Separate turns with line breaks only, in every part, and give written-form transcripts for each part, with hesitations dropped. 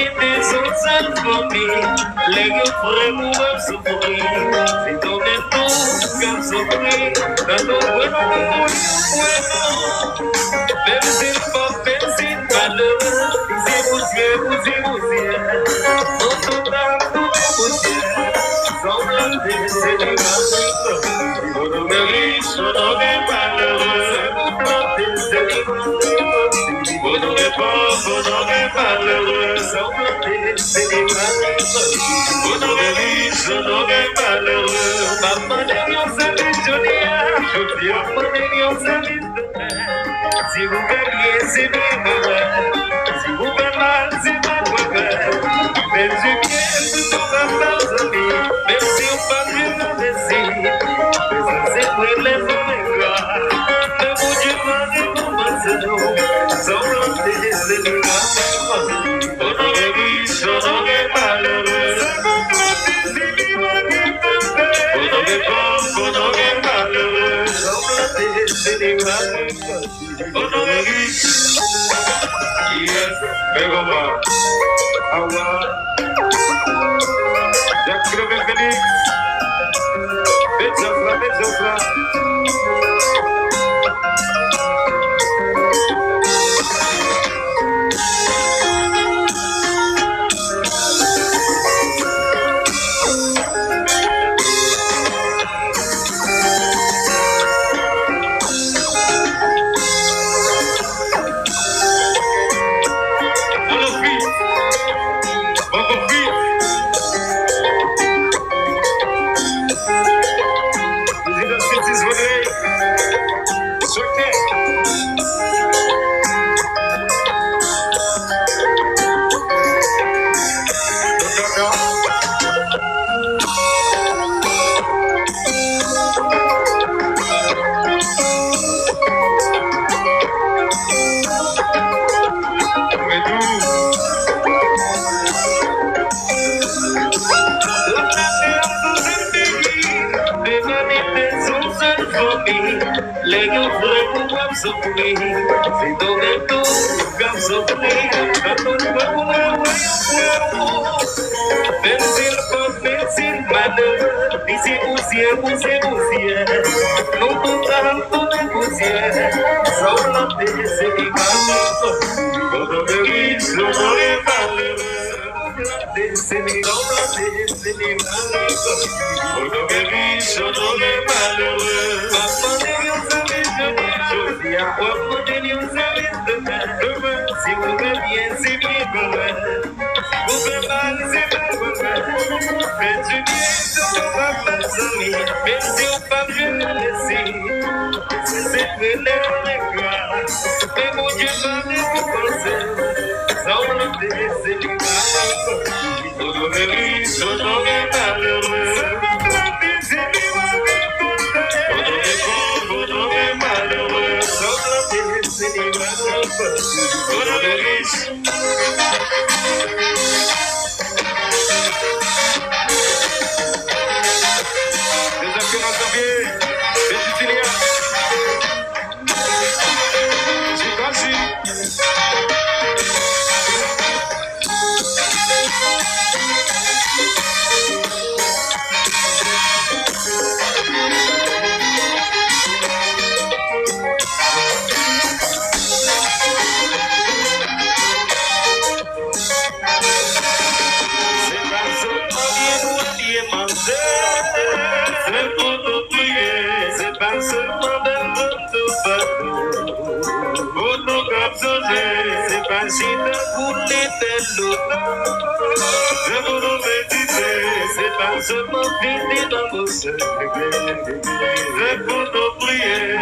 était son seul famille. Les gars frères pouvaient souffrir. Si ton est tout, comme souffrir. Dans ton bueno, même s'il malheureux. Si vous on t'entend tout poussière. Semblant de célébrer. Bon, riche, on est malheureux. Bonheur malheureux, semblant c'est des malheureux. Bonheur riche, bonheur malheureux. Maman de Dieu, ça dit Jonia. Maman de Dieu, ça dit demain. Si vous faites bien, c'est bien mauvais. Si vous faites mal, c'est pas mauvais. Faites du bien, c'est tout à vos amis. Même si on parle du récit. Mais ça, c'est pour les hommes ingrats. Mais mon Dieu, pas de nous. Semblant de célébrer. Bonheur riche, bonheur malheureux. Bonheur malheureux. Semblant de célébrer. Bonheur riche. Yes, Begoma. Awa. Jacques Félix. Bedzofra. Les gars frères pouvaient souffrir. Si ton est tout, comme souffrir. Quand on voit pour le royaume, même s'il faut, même s'il malheureux. Ici poussière. Nous tombons tout en poussière. Sans la paix, c'est qui va. Bonheur riche, bonheur malheureux. C'est les grands, c'est les malheureux. Bonheur riche, bonheur malheureux. Si vous faites bien, c'est bien mauvais. Vous faites mal, c'est pas mauvais. Faites du bien, c'est pas mal, amis. Même si on parle, je le laisse. C'est très gras. Mais mon Dieu, va me penser. Sans le c'est du mal. Bonheur riche, bonheur malheureux. Bonheur riche. Les assurances janvier, les Siciliens. J'ai grandi. C'est pour nous prier, c'est pas seulement d'un bateau. Pour nous capsuler, c'est pas si de couler de l'eau. Je vous le méditer, c'est pas seulement fini dans vos secrets. C'est pour nous prier.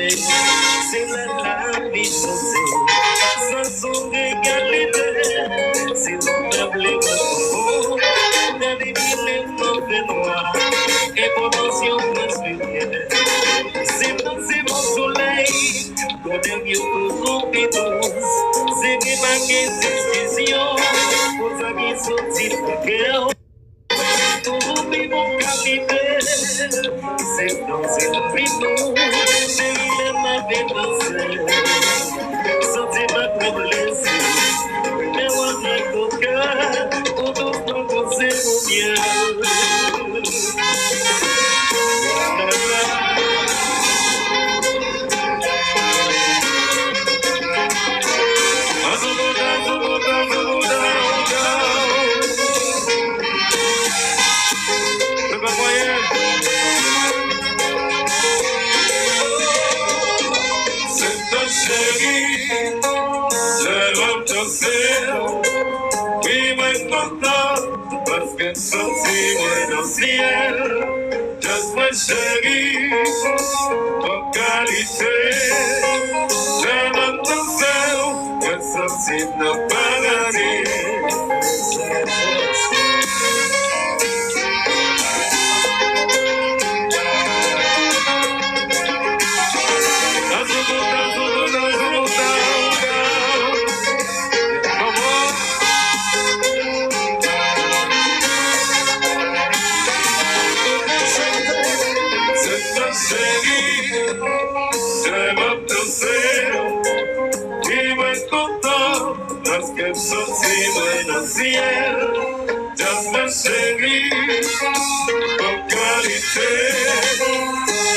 c'est la vie sans son égalité, c'est l'honorable dans les villes mauvais noirs, et promotion masculine. C'est mon soleil, donne mieux pour compétence, c'est mes paquets de vision, aux amis sont-ils de guerre. Todo vivo capité, c'est dans une vidéo, c'est ma dépense, sentir ma faiblesse, mais moi j'ai ton cœur, pour tout c'est mon bien. Parce que sorti dans le ciel, just ma chérie, en qualité, je nomme ton seul, que sorti dans le paradis. Sorti dans le ciel, just ma chérie, en qualité,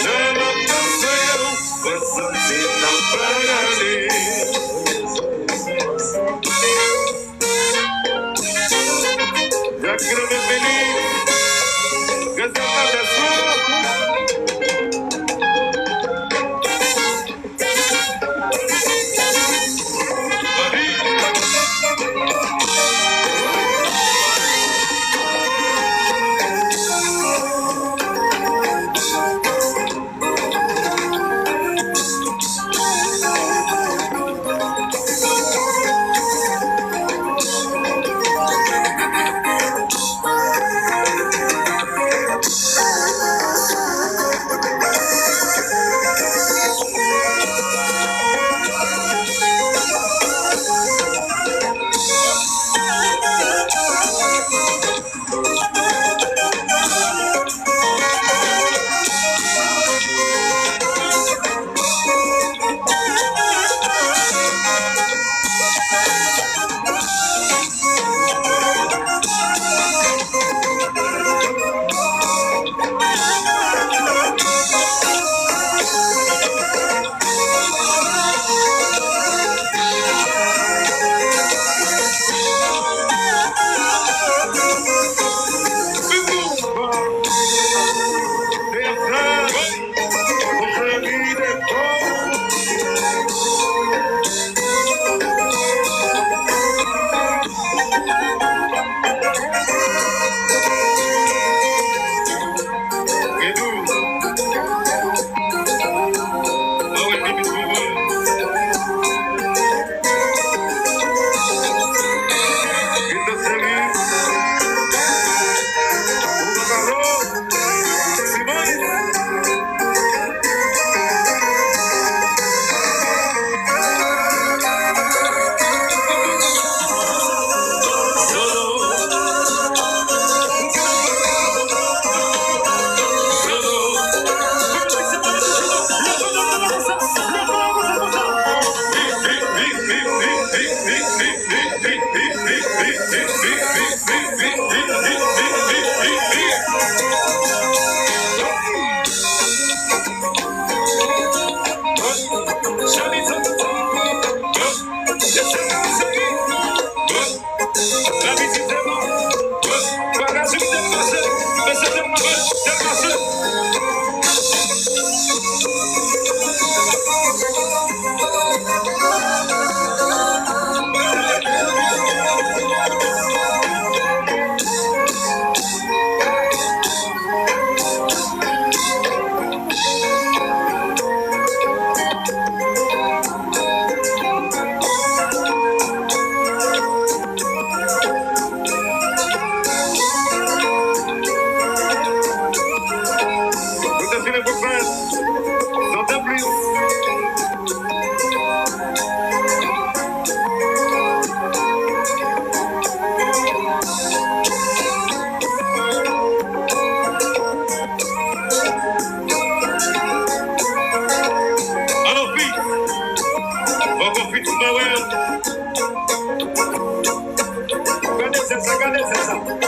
je nomme ton seul, que sorti dans le paradis. Ya quiero ver feliz, que se apaga Vamos fit Mawel. Cadê essa? Cadê essa?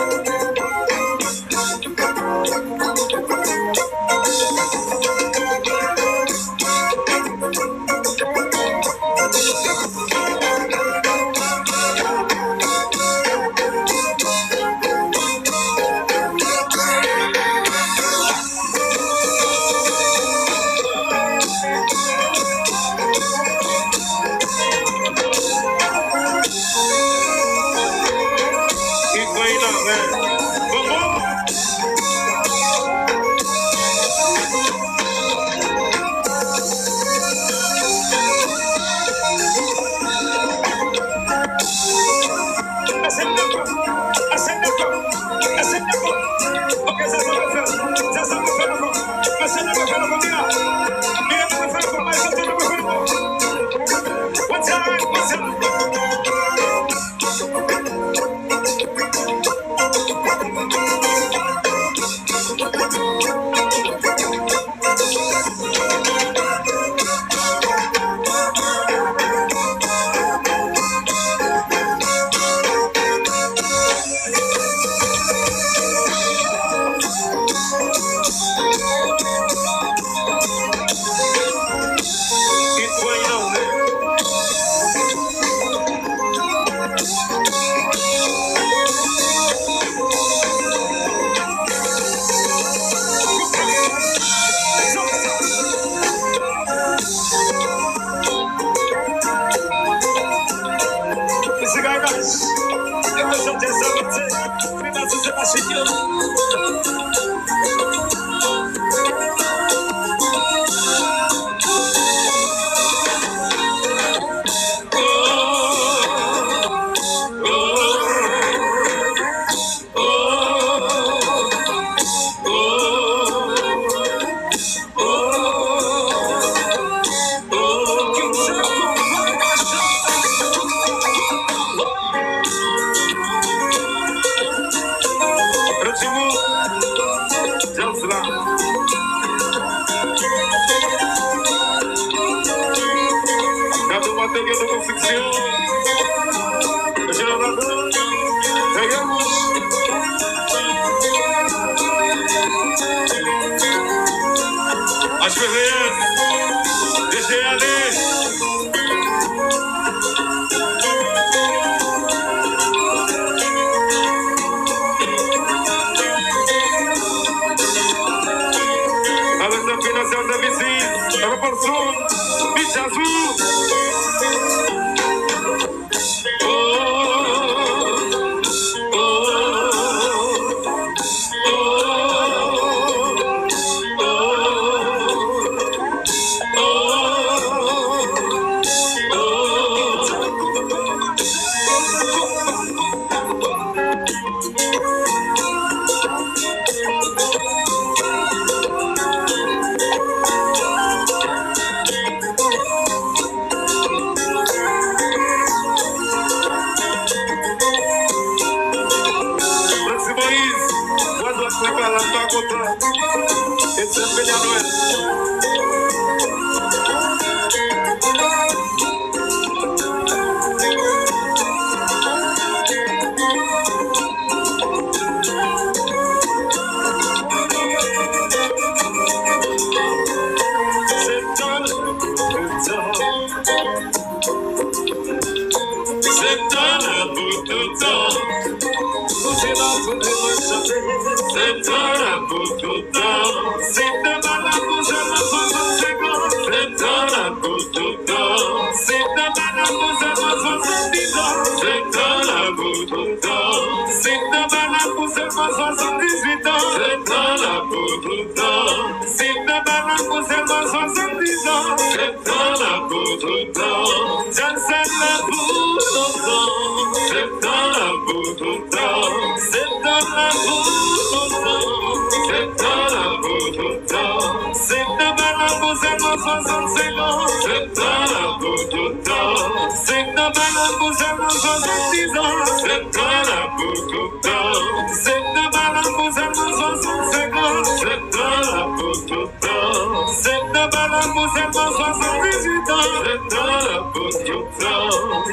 pututo,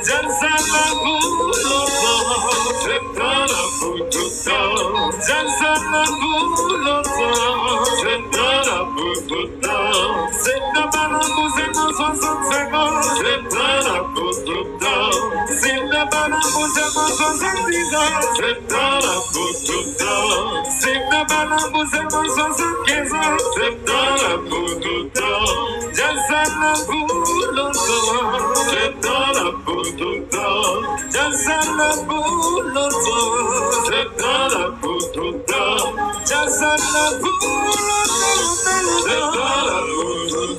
Jansana puloto, Sentana pututo, Jansana puloto, Sentana pututo, Sentana pututo, Sentana pututo, Sentana pututo, Sentana pututo, Sentana pututo, Jansana puloto, Sentana pututo, Jansana puloto, Sentana pututo, Jansana puloto, Sentana pututo.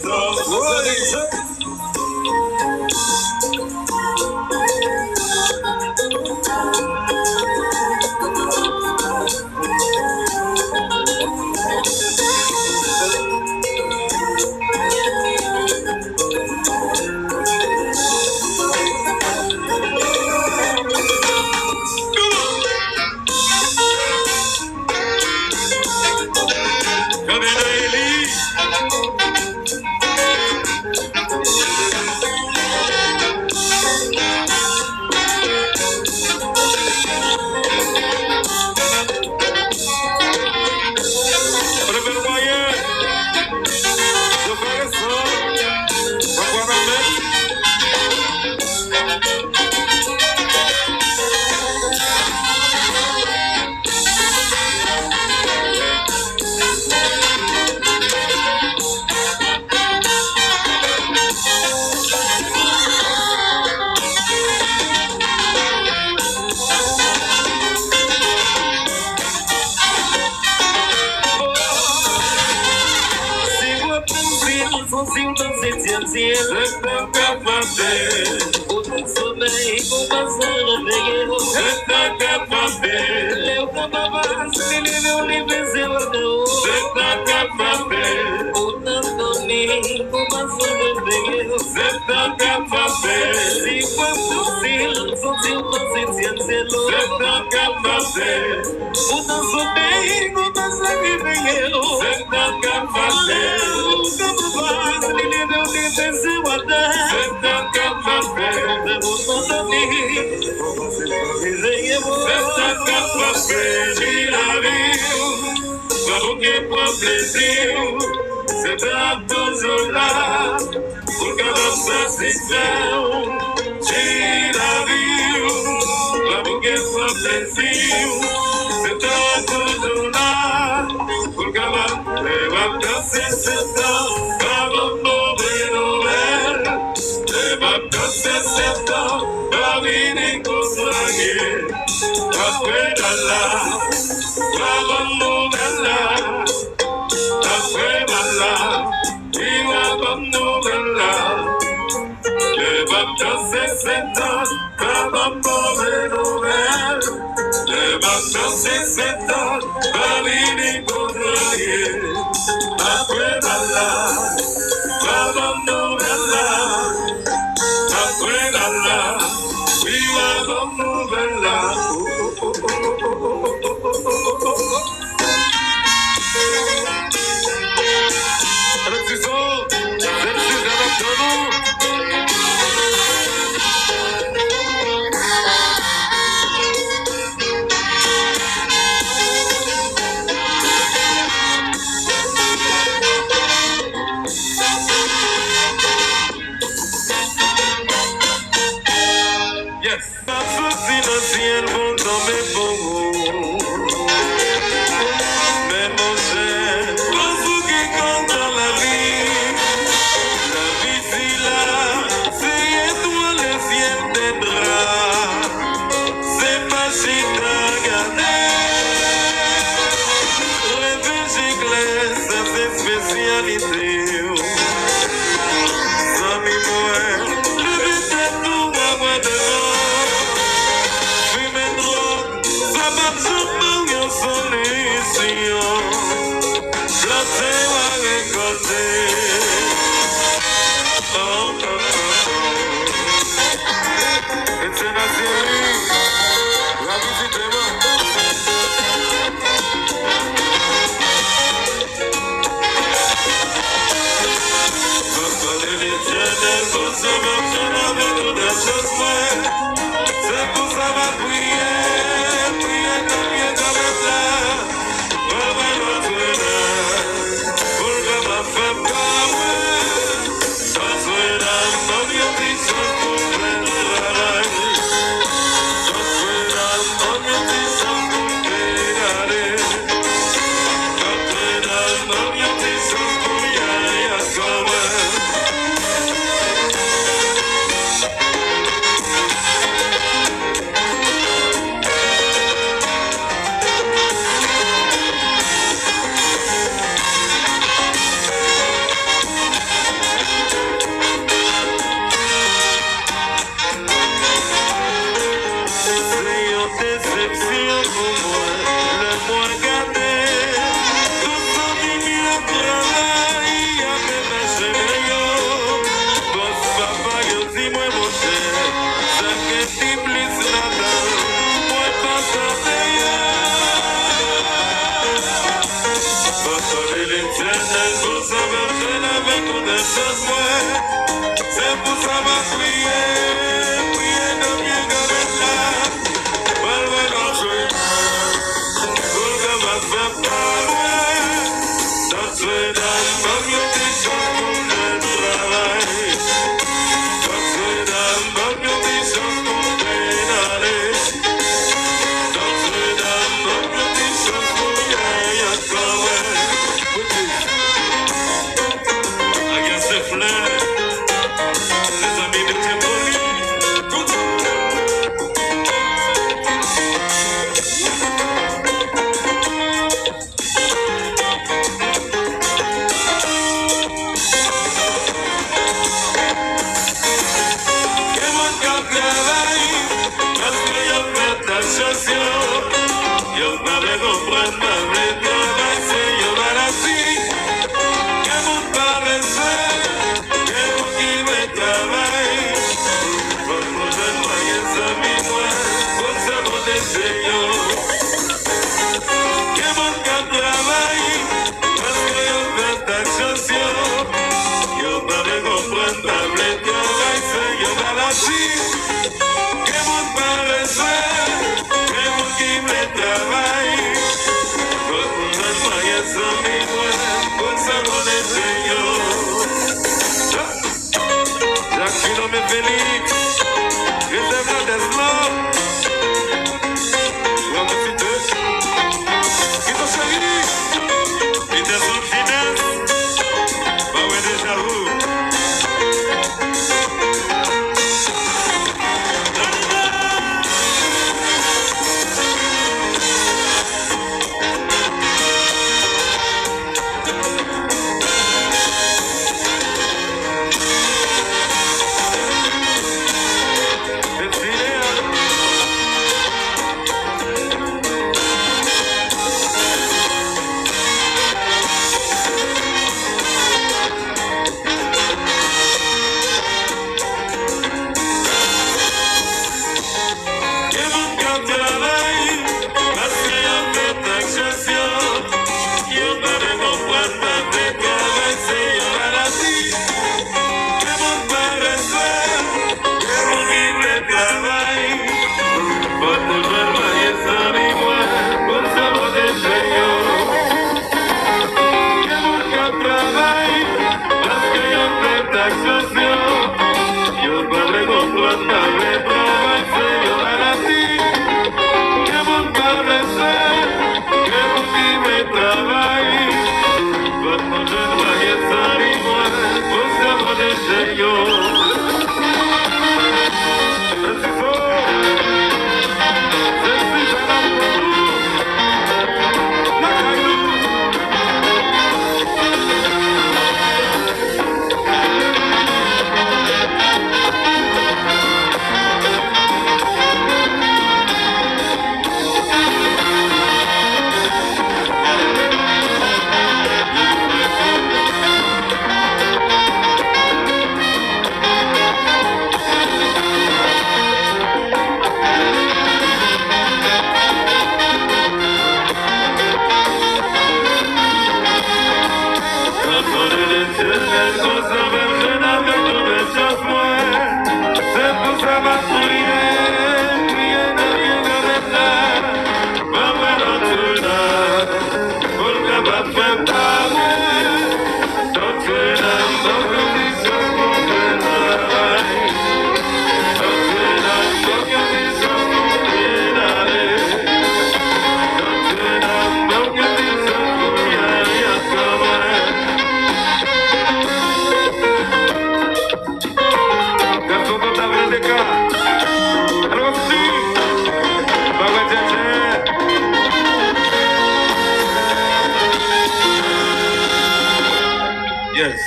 Yes.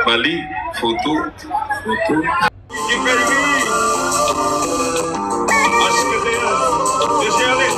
Mali, photo. Acho que deixa ali,